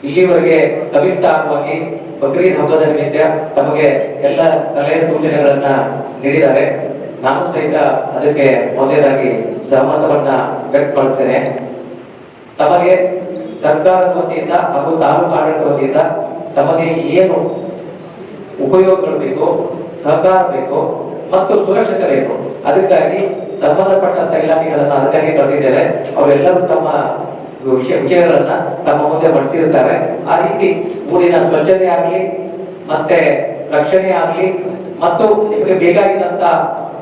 ಇಲ್ಲಿವರೆಗೆ ಸವಿಸ್ತಾರವಾಗಿ ಬಕ್ರೀದ್ ಹಬ್ಬದ ನಿಮಿತ್ತ ತಮಗೆ ಎಲ್ಲ ಸಲಹೆ ಸೂಚನೆಗಳನ್ನ ನೀಡಿದ್ದಾರೆ. ನಾನು ಸಹಿತ ಅದಕ್ಕೆ ಮೊದಲಾಗಿ ಸಹಮತವನ್ನ ವ್ಯಕ್ತಪಡಿಸ್ತೇನೆ. ತಮಗೆ ಸರ್ಕಾರದ ವತಿಯಿಂದ ಹಾಗೂ ತಾಲೂಕು ಆಡಳಿತ ವತಿಯಿಂದ ತಮಗೆ ಏನು ಉಪಯೋಗಗಳು ಬೇಕು, ಸಹಕಾರ ಬೇಕು ಮತ್ತು ಸುರಕ್ಷತೆ ಬೇಕು, ಅದಕ್ಕಾಗಿ ಸಂಬಂಧಪಟ್ಟಂತ ಇಲಾಖೆಗಳನ್ನ ಅದಕ್ಕಾಗಿ ಕರೆದಿದ್ದೇವೆ. ಅವರೆಲ್ಲರೂ ತಮ್ಮ ವಿಷಯಗಳನ್ನ ತಮ್ಮ ಮುಂದೆ ಬಳಸಿರುತ್ತಾರೆ. ಆ ರೀತಿ ಊರಿನ ಸ್ವಚ್ಛತೆ ಆಗಲಿ, ಮತ್ತೆ ರಕ್ಷಣೆ ಆಗಲಿ, ಮತ್ತು ನಿಮಗೆ ಬೇಕಾಗಿದ್ದಂತ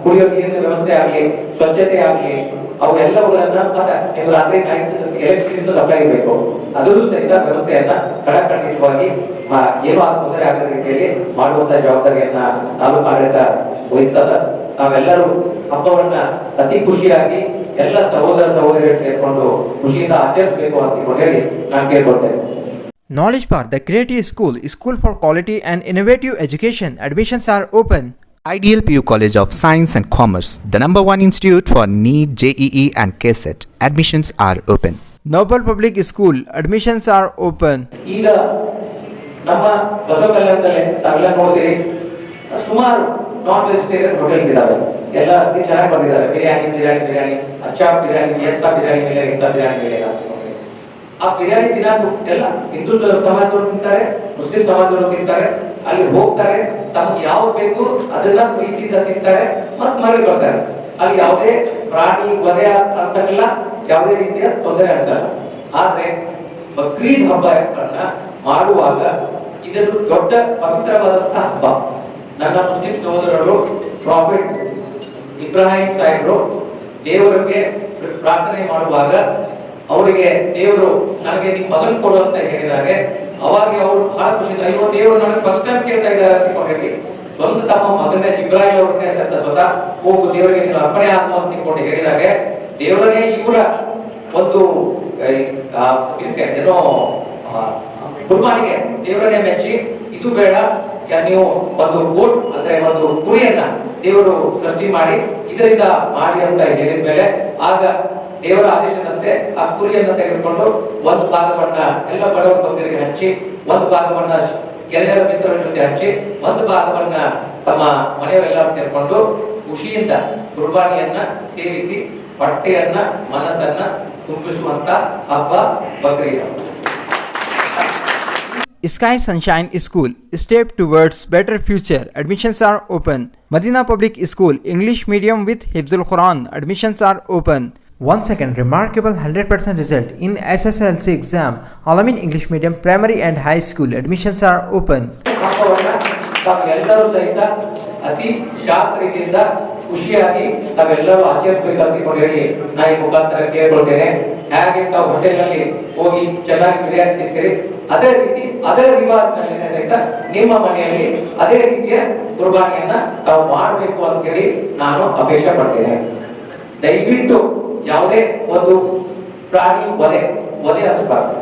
ಕುಡಿಯೋ ನೀರಿನ ವ್ಯವಸ್ಥೆ ಆಗಲಿ, ಸ್ವಚ್ಛತೆ ಆಗಲಿ, ಅವೆಲ್ಲವುಗಳನ್ನ ಮತ್ತೆ ನೀವು ರಾತ್ರಿ ನೈಟ್ ಎಲೆಕ್ಟ್ರಿಸಿಟಿ ಸಪ್ಲೈ ಇರಬೇಕು, ಅದರಲ್ಲೂ ಸಹಿತ ವ್ಯವಸ್ಥೆಯನ್ನ ಕಡಖಂಡಿತವಾಗಿ ಏನೋ ತೊಂದರೆ ಆಗದ ರೀತಿಯಲ್ಲಿ ಮಾಡುವಂತ ಜವಾಬ್ದಾರಿಯನ್ನ ತಾಲೂಕು ಆಡಳಿತ ವಹಿಸ್ತದ. ನಾವೆಲ್ಲರೂ ಹಬ್ಬವನ್ನ ಅತಿ ಖುಷಿಯಾಗಿ ಎಲ್ಲ ಸಹೋದರ ಸಹೋದರಿಯರು ಸೇರ್ಕೊಂಡು ಖುಷಿಯಿಂದ ಆಚರಿಸಬೇಕು ಅಂತ ಹೇಳಿ ನಾನು ಕೇಳ್ಕೊಳ್ತೇನೆ. Knowledge Park, the Creative School, School for Quality and Innovative Education. Admissions are open. Ideal PU College of Science and Commerce, the #1 institute for NEET, JEE and KCET. Admissions are open. Noble Public School, admissions are open. ಈಗ ನಮ್ಮ ಬಸವಕಲ್ಯಾಣದಲ್ಲಿ ತಾವೆಲ್ಲ ನೋಡಿದಿರಿ, ಸುಮಾರು non vegetarian hotels ಇದಾವೆ. ಎಲ್ಲ ಅತಿ ಚೆನ್ನಾಗಿ ಬಂದಿದ್ದಾರೆ. ಬಿರಿಯಾನಿ, ಅಚ್ಚಾ ಬಿರಿಯಾನಿ, ಎಂತ ಬಿರಿಯಾನಿ ಮೇಲೆ ಇಂಥ ಬಿರಿಯಾನಿ ಮೇಲೆ ಆ ಬಿರಿಯಾನಿ ತಿನ್ನೋದು ಎಲ್ಲ ಹಿಂದೂ ಸಮಾಜದವರು ತಿಂತಾರೆ, ಮುಸ್ಲಿಂ ಸಮಾಜದವರು ತಿಂತಾರೆ. ಅಲ್ಲಿ ಹೋಗ್ತಾರೆ, ತಮ್ಗೆ ಯಾವ್ದು ಬೇಕು ಅದನ್ನ ಪ್ರೀತಿಯಿಂದ ತಿಂತಾರೆ ಮತ್ತೆ ಮರಳಿ ಬರ್ತಾರೆ. ಅಲ್ಲಿ ಯಾವುದೇ ಪ್ರಾಣಿ ವಧೆ ಅನ್ಸಂಗಿಲ್ಲ, ಯಾವುದೇ ರೀತಿಯ ತೊಂದರೆ ಅನ್ಸಲ್ಲ. ಆದ್ರೆ ಬಕ್ರೀದ್ ಹಬ್ಬಗಳನ್ನ ಮಾಡುವಾಗ ಇದೊಂದು ದೊಡ್ಡ ಪವಿತ್ರವಾದಂತಹ ಹಬ್ಬ. ನನ್ನ ಮುಸ್ಲಿಂ ಸಹೋದರರು ಪ್ರಾಫಿಟ್ ಇಬ್ರಾಹಿಂ ಸಾಹೇಬರು ದೇವರಿಗೆ ಪ್ರಾರ್ಥನೆ ಮಾಡುವಾಗ ಅವರಿಗೆ ದೇವರು ನನಗೆ ನಿಮ್ಮ ಮಗನ್ ಕೊಡು ಅಂತ ಹೇಳಿದಾಗ ಅವಾಗ ಅವರು ಬಹಳ ಖುಷಿಯಿಂದ, ಅಯ್ಯೋ ದೇವರು ನನಗೆ ಫಸ್ಟ್ ಟೈಮ್ ಕೇಳ್ತಾ ಇದ್ದಾರೆ ಅಂತ ಹೇಳಿ ಸ್ವಂತ ತಮ್ಮ ಮಗನೇ ಜಿಬ್ರಾಹಿಂ ಅವ್ರನ್ನೇ ಸ್ವತಃ ಹೋಗು ದೇವರಿಗೆ ನೀನು ಅರ್ಪಣೆ ಆಗು ಅಂತ ತಿಳ್ಕೊಂಡು ಹೇಳಿದಾಗ ದೇವರನ್ನೇ ಇವರ ಒಂದು ಇದಕ್ಕೆ ಏನೋ ಕುರ್ಬಾನಿಗೆ ದೇವರನ್ನೇ ಮೆಚ್ಚಿ, ಇದು ಬೇಡ, ನೀವು ಒಂದು ಗೋಟ್ ಅಂದ್ರೆ ಒಂದು ಕುರಿಯನ್ನ ದೇವರು ಸೃಷ್ಟಿ ಮಾಡಿ ಇದರಿಂದ ಮಾಡಿ ಅಂತ ಹೇಳಿದ ಮೇಲೆ ಆಗ ದೇವರ ಆದೇಶದಂತೆ ಆ ಕುರಿಯನ್ನ ತೆಗೆದುಕೊಂಡು ಒಂದು ಭಾಗವನ್ನ ಎಲ್ಲ ಬಡವರ ಭಕ್ತರಿಗೆ ಹಂಚಿ, ಒಂದು ಭಾಗವನ್ನ ಗೆಳೆಯರ ಮಿತ್ರರ ಜೊತೆ ಹಂಚಿ, ಒಂದು ಭಾಗವನ್ನ ತಮ್ಮ ಮನೆಯವರೆಲ್ಲರೂ ಸೇರ್ಕೊಂಡು ಖುಷಿಯಿಂದ ಕುರ್ಬಾನಿಯನ್ನ ಸೇವಿಸಿ ಹೊಟ್ಟೆಯನ್ನ ಮನಸ್ಸನ್ನ ತುಂಬಿಸುವಂತ ಹಬ್ಬ Bakrid. Sky Sunshine School, step towards better future. Admissions are open. Madina Public School, English medium with Hifzul Quran. Admissions are open. 1 second, remarkable 100% result in SSLC exam. Alamin English medium primary and high school. Admissions are open. ತಾವೆಲ್ಲರೂ ಸಹಿತ ಅತಿ ಶಾಸ್ತ್ರೀಯದಿಂದ ಖುಷಿಯಾಗಿ ತಾವೆಲ್ಲರೂ ಆಚರಿಸಬೇಕಂತ ಹೇಳಿ ನಾ ಈ ಮುಖಾಂತರ ಕೇಳ್ಕೊಳ್ತೇನೆ. ಹೇಗೆ ತಾವು ಹೋಟೆಲ್ನಲ್ಲಿ ಹೋಗಿ ಚೆನ್ನಾಗಿ ಬಿರಿಯಾನಿ ತಿಂತೀರಿ, ಅದೇ ರೀತಿ ಅದೇ ರಿವಾಜ್ನಲ್ಲಿ ಸಹಿತ ನಿಮ್ಮ ಮನೆಯಲ್ಲಿ ಅದೇ ರೀತಿಯ ಕುರ್ಬಾನಿಯನ್ನ ತಾವು ಮಾಡಬೇಕು ಅಂತ ಹೇಳಿ ನಾನು ಅಪೇಕ್ಷೆ ಪಡ್ತೇನೆ. ದಯವಿಟ್ಟು ಯಾವುದೇ ಒಂದು ಪ್ರಾಣಿ ವಧೆ ಅನಿಸ್ಬಾರ್ದು,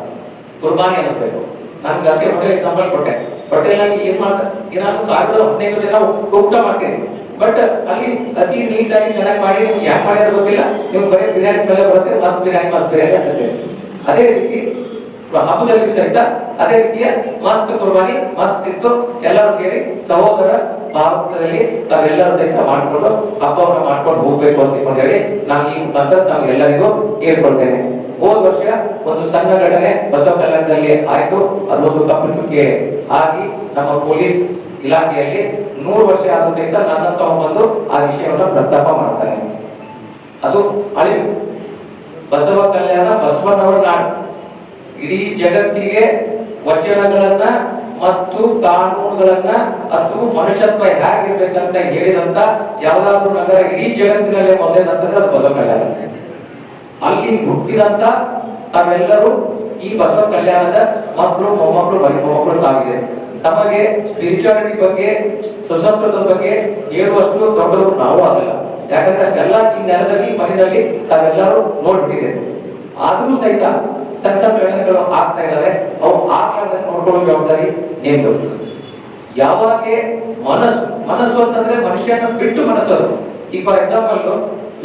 ಕುರ್ಬಾನಿ ಅನಿಸ್ಬೇಕು. ನಾನು ಗರ್ಗೆ ಹೋಟೆಲ್ ಎಕ್ಸಾಂಪಲ್ ಕೊಟ್ಟೆ. ಹೋಟೆಲ್ನಲ್ಲಿ ಏನ್ ಮಾಡ್ತಾರೆ, ದಿನಾಲು 1000-1500 ಜನ ಊಟ ಮಾಡ್ತೀರಿ, ಬಟ್ ಅಲ್ಲಿ ಅತಿ ನೀಟಾಗಿ ಚೆನ್ನಾಗಿ ಮಾಡಿ ನಿಮ್ಗೆ ಯಾಕೆ ಮಾಡಿದ್ರೆ ಗೊತ್ತಿಲ್ಲ, ನಿಮ್ಗೆ ಬರೀ ಬಿರಿಯಾನಿ ಸ್ಮೆಲ್ ಬರುತ್ತೆ, ಮಸ್ತ್ ಬಿರಿಯಾನಿ ಅಂತೀವಿ. ಅದೇ ರೀತಿ ಹಬ್ಬದಲ್ಲಿ ಸಹಿತ ಅದೇ ರೀತಿಯ ಮಸ್ತ್ ಕುರ್ಬಾನಿ ಮಸ್ತ್ ಇತ್ತು, ಎಲ್ಲರೂ ಸೇರಿ ಸಹೋದರ ಭಾರತದಲ್ಲಿ ತಾವೆಲ್ಲರೂ ಸಹಿತ ಮಾಡ್ಕೊಂಡು ಹಬ್ಬವನ್ನು ಮಾಡ್ಕೊಂಡು ಹೋಗ್ಬೇಕು ಅಂತ ಹೇಳಿ ನಾನು ಈ ಮುಖಾಂತರ ತಾವೆಲ್ಲರಿಗೂ ಹೇಳ್ಕೊಳ್ತೇನೆ. ಹೋದ ವರ್ಷ ಒಂದು ಸಣ್ಣ ಘಟನೆ ಬಸವ ಕಲ್ಯಾಣದಲ್ಲಿ ಆಯ್ತು. ಅದೊಂದು ಕಪ್ಪು ಚುಕ್ಕೆ ಆಗಿ ನಮ್ಮ ಪೊಲೀಸ್ ಇಲಾಖೆಯಲ್ಲಿ 100 ವರ್ಷ ಆದ್ರೂ ಸಹಿತ ನನ್ನ ತಗೊಂಡ್ಬಂದು ಆ ವಿಷಯವನ್ನು ಪ್ರಸ್ತಾಪ ಮಾಡ್ತಾರೆ. ಅದು ಅಳಿವು. ಬಸವ ಕಲ್ಯಾಣ ಬಸವನವರ ನಾಡು. ಇಡೀ ಜಗತ್ತಿಗೆ ವಚನಗಳನ್ನ ಮತ್ತು ಕಾನೂನುಗಳನ್ನ ಅಥವಾ ಮನುಷ್ಯತ್ವ ಹೇಗಿರ್ಬೇಕಂತ ಹೇಳಿದಂತ ಯಾವ್ದಾದ್ರು ನಗರ ಇಡೀ ಜಗತ್ತಿನಲ್ಲೇ ಮೊದಲೇನಂತಂದ್ರೆ ಅದು ಬಸವ ಕಲ್ಯಾಣ. ಅಲ್ಲಿ ಹುಟ್ಟಿದಂತ ತಾವೆಲ್ಲರೂ ಈ ಬಸವ ಕಲ್ಯಾಣದ ಮಕ್ಕಳು ಮೊಮ್ಮಕ್ಕಳು ಮೊಮ್ಮಕ್ಕಳು ಆಗಿದೆ. ತಮಗೆ ಸ್ಪಿರಿಚುಯಾಲಿಟಿ ಬಗ್ಗೆ ಸುಸಂಸ್ಕೃತದ ಬಗ್ಗೆ ಹೇಳುವಷ್ಟು ದೊಡ್ಡವರು ನಾವು ಆಗಲ್ಲ. ಯಾಕಂದ್ರೆ ಅಷ್ಟೆಲ್ಲ ಈ ನೆಲದಲ್ಲಿ ಮನೆಯಲ್ಲಿ ತಾವೆಲ್ಲರೂ ನೋಡ್ಬಿಟ್ಟಿದೆ. ಆದ್ರೂ ಸಹಿತ ಸಣ್ಣ ಘಟನೆಗಳು ಆಗ್ತಾ ಇದಾವೆ. ಅವು ಆಗ್ಲಾರ್ದಂಗೆ ನೋಡ್ಕೊಳ್ಳೋ ಜವಾಬ್ದಾರಿ ನಿಮ್ದು. ಯಾವಾಗ ಮನಸ್ಸು ಅಂತಂದ್ರೆ ಮನುಷ್ಯನ ಬಿಟ್ಟು ಮನಸ್ಸು. ಈಗ ಫಾರ್ ಎಕ್ಸಾಂಪಲ್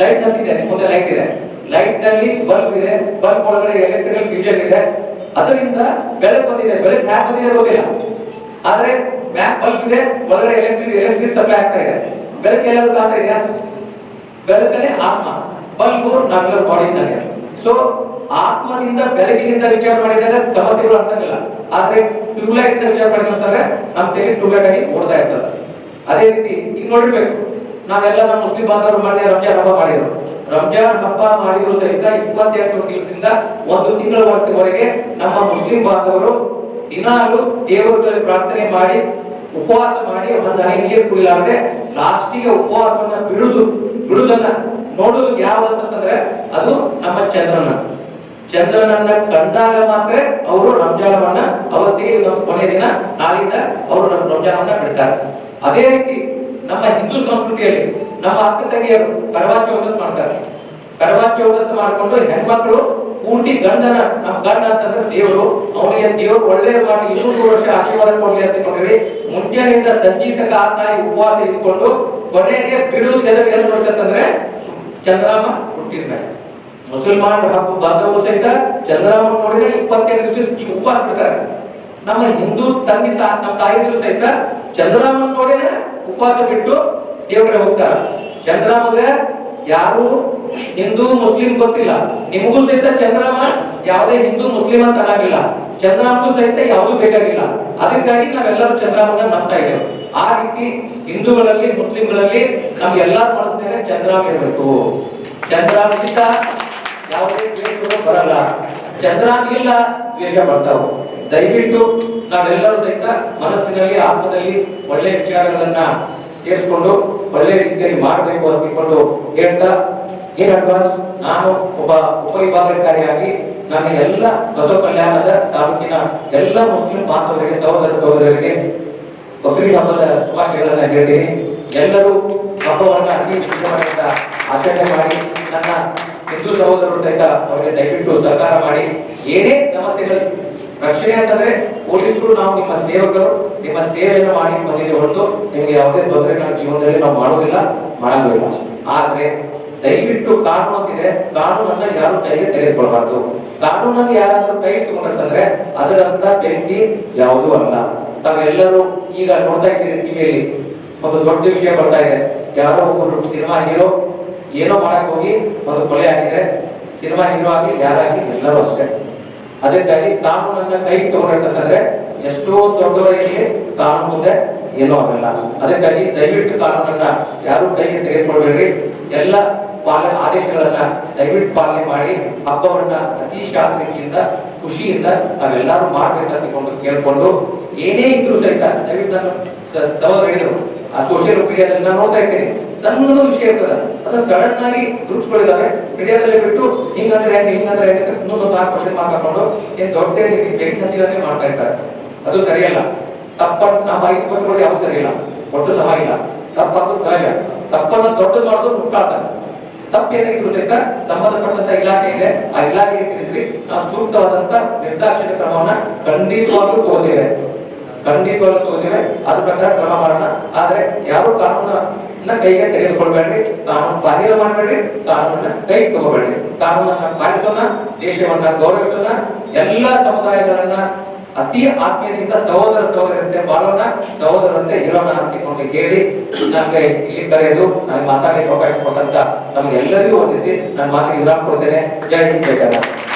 ಲೈಟ್ ಹತ್ತಿದೆ, ನಿಮ್ಮ ಮುಂದೆ ಲೈಟ್ ಇದೆ, ಲೈಟ್ ನಲ್ಲಿ ಬಲ್ಬ್ ಇದೆ, ಬಲ್ಬ್ ಒಳಗಡೆ ಎಲೆಕ್ಟ್ರಿಕಲ್ ಫ್ಯೂಷನ್ ಇದೆ. ಅದರಿಂದ ಬೆಳಕು ಬಂದಿದೆ. ಬೆಳಕು ಹ್ಯಾಕ್ ಬಂದಿದೆ ಗೊತ್ತಿಲ್ಲ, ಆದ್ರೆ ಬ್ಯಾಕ್ ಬಲ್ಬ್ ಇದೆ, ಒಳಗಡೆ ಎಲೆಕ್ಟ್ರಿಸಿಟಿ ಸಪ್ಲೈ ಆಗ್ತಾ ಇದೆ. ಬೆಳಕು ಎಲ್ಲರೂ ಕಾಣ್ತಾ ಇದೆಯಾ? ಬೆಳಕನೇ ಆತ್ಮ, ಬಲ್ಬು ನಾವೆಲ್ಲರ ಬಾಡಿ ಇದ್ದಾಗ. ಸೊ ಆತ್ಮದಿಂದ ಬೆಳಕಿನಿಂದ ವಿಚಾರ ಮಾಡಿದಾಗ ಸಮಸ್ಯೆಗಳು ಅನ್ಸಂಗಿಲ್ಲ. ಆದ್ರೆ ಟ್ಯೂಬ್ಲೈಟ್ ಇಂದ ವಿಚಾರ ಮಾಡಿದ್ರೆ ನಮ್ ತೆಗೆ ಟ್ಯೂಬ್ಲೈಟ್ ಆಗಿ ಓಡ್ತಾ ಇರ್ತದೆ. ಅದೇ ರೀತಿ ಈಗ ನೋಡಿರ್ಬೇಕು, ನಾವೆಲ್ಲ ನಮ್ಮ ಮುಸ್ಲಿಂ ಬಾಂಧವರು ಮೊನ್ನೆ ರಂಜಾನ್ ಹಬ್ಬ ಮಾಡಿದ್ರು. ರಂಜಾನ್ ಹಬ್ಬ ಮಾಡಿದ್ರು ಸಹಿತ 28 ದಿವಸದಿಂದ 1 ತಿಂಗಳವರೆಗೆ ನಮ್ಮ ಮುಸ್ಲಿಂ ಬಾಂಧವರು ದಿನಾಲು ದೇವರುಗಳಲ್ಲಿ ಪ್ರಾರ್ಥನೆ ಮಾಡಿ ಉಪವಾಸ ಮಾಡಿ ಒಂದು ಹನಿ ನೀರು ಕುಡಿಲಾರದೆ ಲಾಸ್ಟಿಗೆ ಉಪವಾಸವನ್ನ ಬಿಡುದನ್ನ ನೋಡುದು ಯಾವ್ದಂತಂದ್ರೆ ಅದು ನಮ್ಮ ಚಂದ್ರನನ್ನ ಕಂಡಾಗ ಮಾತ್ರ ಅವರು ರಂಜಾನವನ್ನ ಅವತ್ತಿಗೆ ಕೊನೆ ದಿನ ನಾಳಿಂದ ಅವರು ರಂಜಾನವನ್ನ ಬಿಡ್ತಾರೆ. ಅದೇ ರೀತಿ ನಮ್ಮ ಹಿಂದೂ ಸಂಸ್ಕೃತಿಯಲ್ಲಿ ನಮ್ಮ ಅಕ್ಕ ತಂಗಿಯರು ಕಡವಾ ಚೌದತ್ ಮಾಡ್ತಾರೆ. ಕಡವಾ ಚೌದತ್ ಮಾಡ್ಕೊಂಡು ಹೆಣ್ಮಕ್ಳು ಪೂರ್ತಿ ಗಂಡನ, ನಮ್ಮ ಗಂಡ ಅಂತಂದ್ರೆ ದೇವರು, ಅವನಿಗೆ ದೇವರು ಒಳ್ಳೆಯ ಮಾಡಿ 200 ವರ್ಷ ಆಶೀರ್ವಾದ ಕೊಡ್ಲಿ ಅಂತ ಕೊಂಡ್ರಿ ಮುಂಜಾನೆಯಿಂದ ಸಂಜೆ ತನಕ ಆತಾಯಿ ಉಪವಾಸ ಇಟ್ಕೊಂಡು ಕೊನೆಗೆ ಬಿಡುವುದು ಎಲ್ಲಿ ನೋಡ್ತಂದ್ರೆ ಚಂದ್ರಮ ಹುಟ್ಟಿದ ಮೇಲೆ. ಮುಸಲ್ಮಾನ್ ಹಬ್ಬ ಬಾಂಧವರು ಸಹಿತ ಚಂದ್ರಮ ನೋಡಿದ್ರೆ 28 ದಿವಸ ಉಪವಾಸ ಬಿಡ್ತಾರೆ. ನಮ್ಮ ಹಿಂದೂ ನಮ್ಮ ತಾಯಿದ್ರು ಸಹಿತ ಚಂದ್ರಮನ್ ನೋಡಿದ್ರೆ ಉಪವಾಸ ಬಿಟ್ಟು ದೇವರಿಗೆ ಹೋಗ್ತಾರೆ. ಚಂದ್ರಮಗೆ ಯಾರು ಹಿಂದೂ ಮುಸ್ಲಿಂ ಗೊತ್ತಿಲ್ಲ, ನಿಮಗೂ ಸಹಿತ ಚಂದ್ರಮ ಯಾವುದೇ ಹಿಂದೂ ಮುಸ್ಲಿಂ ಅಂತ ಅನ್ನಂಗಿಲ್ಲ, ಚಂದ್ರಮಗೂ ಸಹಿತ ಯಾವುದು ಬೇಕಾಗಿಲ್ಲ. ಅದಕ್ಕಾಗಿ ನಾವೆಲ್ಲರೂ ಚಂದ್ರಮನ್ನ ನಂಬ್ತಾ ಇದ್ದೇವೆ. ಆ ರೀತಿ ಹಿಂದೂಗಳಲ್ಲಿ ಮುಸ್ಲಿಂಗಳಲ್ಲಿ ನಮ್ಗೆ ಎಲ್ಲರ ಮನಸ್ಸಿನಾಗ ಚಂದ್ರಮ ಇರಬೇಕು. ಚಂದ್ರಮಿಂದ ಯಾವುದೇ ದ್ವೇಷಗಳು ಬರಲ್ಲ, ಚಂದ್ರಮ ಇಲ್ಲ ದ್ವೇಷ ಬರ್ತಾವ. ದಯವಿಟ್ಟು ನಾವೆಲ್ಲರೂ ಸಹಿತ ಮನಸ್ಸಿನಲ್ಲಿ ಆತ್ಮದಲ್ಲಿ ಒಳ್ಳೆಯ ವಿಚಾರಗಳನ್ನ ಸೇರಿಸಿಕೊಂಡು ಒಳ್ಳೆ ರೀತಿಯಲ್ಲಿ ಮಾಡಬೇಕು ಅಂತ ತಿಳ್ಕೊಂಡು ಹೇಳ್ತಾ, ಇನ್ ಅಡ್ವಾನ್ಸ್ ನಾನು ಒಬ್ಬ ಉಪವಿಭಾಗಾಧಿಕಾರಿಯಾಗಿ ನಾನು ಎಲ್ಲ ಬಸವ ಕಲ್ಯಾಣದ ತಾಲೂಕಿನ ಎಲ್ಲ ಮುಸ್ಲಿಂ ಬಾಂಧವರಿಗೆ, ಸಹೋದರರಿಗೆ ಬಕ್ರೀದ್ ಹಬ್ಬದ ಶುಭಾಶಯಗಳನ್ನ ಹೇಳ್ತೀನಿ. ಎಲ್ಲರೂ ಹಬ್ಬವನ್ನ ಅತಿ ವಿಜೃಂಭಣೆಯಿಂದ ಆಚರಣೆ ಮಾಡಿ ನನ್ನ ಹಿಂದೂ ಸಹೋದರರು ಸಹಿತ ಅವರಿಗೆ ದಯವಿಟ್ಟು ಸಹಕಾರ ಮಾಡಿ. ಏನೇ ಸಮಸ್ಯೆಗಳು ರಕ್ಷಣೆ ಅಂತಂದ್ರೆ ಪೊಲೀಸರು ನಾವು ನಿಮ್ಮ ಸೇವಕರು, ನಿಮ್ಮ ಸೇವೆಯನ್ನು ಮಾಡಿ ಬಂದಿದೆ ಹೊರತು ನಿಮಗೆ ಯಾವುದೇ ತೊಂದರೆ ನಮ್ಮ ಜೀವನದಲ್ಲಿ ನಾವು ಮಾಡೋದಿಲ್ಲ, ಮಾಡಂಗಿಲ್ಲ. ಆದ್ರೆ ದಯವಿಟ್ಟು ಕಾನೂನು ಅಂತಿದೆ, ಕಾನೂನನ್ನ ಯಾರು ಕೈಗೆ ತೆಗೆದುಕೊಳ್ಬಾರ್ದು. ಕಾನೂನನ್ನು ಯಾರಾದ್ರೂ ಕೈ ತಗೊಂಡ್ರೆ ಅದರಂತ ಬೆಂಕಿ ಯಾವುದೂ ಅಲ್ಲ. ತಾವೆಲ್ಲರೂ ಈಗ ನೋಡ್ತಾ ಇದ್ದೀರಿ ಟಿವಿಯಲ್ಲಿ ಒಂದು ದೊಡ್ಡ ವಿಷಯ ಬರ್ತಾ ಇದೆ. ಯಾರೋ ಒಬ್ಬರು ಸಿನಿಮಾ ಹೀರೋ ಏನೋ ಮಾಡಕ್ ಹೋಗಿ ಒಂದು ಕೊಲೆ ಆಗಿದೆ. ಸಿನಿಮಾ ಹೀರೋ ಆಗಲಿ ಯಾರಾಗ್ಲಿ ಎಲ್ಲರೂ ಅಷ್ಟೇ. ಅದಕ್ಕಾಗಿ ಕಾನೂನನ್ನ ಕೈ ತಗೊಂಡ್ರೆ ಎಷ್ಟೋ ದೊಡ್ಡವರಿಗೆ ಕಾನೂನು ಮುಂದೆ ಏನೋ ಆಗಲ್ಲ. ಅದಕ್ಕಾಗಿ ದಯವಿಟ್ಟು ಕಾನೂನನ್ನ ಯಾರು ಕೈಗೆ ತೆಗೆದುಕೊಳ್ಬೇಡ್ರಿ. ಎಲ್ಲ ಆದೇಶಗಳನ್ನ ದಯವಿಟ್ಟು ಪಾಲನೆ ಮಾಡಿ ಹಬ್ಬವನ್ನ ಅತಿ ಶಾಂತಿಯಿಂದ ಖುಷಿಯಿಂದ ನಾವೆಲ್ಲರೂ ಮಾಡ್ಬೇಕಂತ ಕೇಳ್ಕೊಂಡು, ಏನೇ ಇದ್ರು ಸಹಿತ ದಯವಿಟ್ಟು ನಾನು ಸಹೋದರ ಹೇಳಿದ್ರು ಆ ಸೋಷಿಯಲ್ ಮೀಡಿಯಾದಲ್ಲಿ ನಾನು ನೋಡ್ತಾ ಇದ್ದೀನಿ, ಸಣ್ಣ ವಿಷಯ ಇರ್ತದೆ ಅದು ಸಡನ್ ಆಗಿ ಗ್ರೂಪ್ಸ್ಗಳಿದ್ದಾವೆ ಮೀಡಿಯಾದಲ್ಲಿ ಬಿಟ್ಟು ಹಿಂಗಂದ್ರೆ ಹೆಂಗೆ ಇನ್ನೊಂದು 4 ಕ್ವಶನ್ ಮಾರ್ಕ್ ಹಾಕೊಂಡು ಏನ್ ದೊಡ್ಡ ಬೆಂಕಿ ಹತ್ತಿರನೇ ಮಾಡ್ತಾ ಇರ್ತಾರೆ. ಅದು ಸರಿಯಲ್ಲ. ತಪ್ಪನ್ನು ನಮ್ಮ 5 ಪಟ್ಟಗಳು ಯಾವ ಸರಿಯಿಲ್ಲ, ಒಟ್ಟು ಸಮ ಇಲ್ಲ. ತಪ್ಪದು ಸಹಜ, ತಪ್ಪನ್ನು ದೊಡ್ಡದು ಮಾಡೋದು ಮುಟ್ಟಾಡ್ತಾರೆ. ತಪ್ಪೇನಿದ್ರು ಸಹಿತ ಸಂಬಂಧಪಟ್ಟಂತ ಇಲಾಖೆ ಇದೆ, ಆ ಇಲಾಖೆಗೆ ತಿಳಿಸಿ ನಾವು ಸೂಕ್ತವಾದಂತ ನಿರ್ದಾಕ್ಷಿಣ್ಯ ಕ್ರಮವನ್ನ ಖಂಡಿತವಾಗ್ಲೂ ತಗೋತೇವೆ. ಅದ್ರ ಪ್ರಕಾರ ಕ್ರಮ ಮಾಡೋಣ. ಆದ್ರೆ ಯಾರು ಕಾನೂನನ್ನ ಕೈಗೆ ತೆಗೆದುಕೊಳ್ಬೇಡ್ರಿ, ಕಾನೂನು ಬಾಹಿರ ಮಾಡಬೇಡ್ರಿ, ಕಾನೂನನ್ನ ಕೈ ತಗೋಬೇಡ್ರಿ. ಕಾನೂನನ್ನ ಪಾಲಿಸೋಣ, ದೇಶವನ್ನ ಗೌರವಿಸೋಣ, ಎಲ್ಲಾ ಸಮುದಾಯಗಳನ್ನ ಅತಿ ಆತ್ಮೀಯದಿಂದ ಸಹೋದರರಂತೆ ಬಾಳೋಣ, ಸಹೋದರರಂತೆ ಇರೋಣ ಅಂತ ಹೇಳಿ ನಮ್ಗೆ ಇಲ್ಲಿ ಕರೆಯೋದು ನನಗೆ ಮಾತಾಡಲಿಕ್ಕೆ ಅವಕಾಶ ಕೊಟ್ಟಂತ ನಮ್ಗೆ ಎಲ್ಲರಿಗೂ ವಂದಿಸಿ ನನ್ನ ಮಾತಿಗೆ ವಿರಾಮ ಕೊಡ್ತೇನೆ. ಜೈ ಹಿಂದ್, ಜೈ ಕರ್ನಾಟಕ.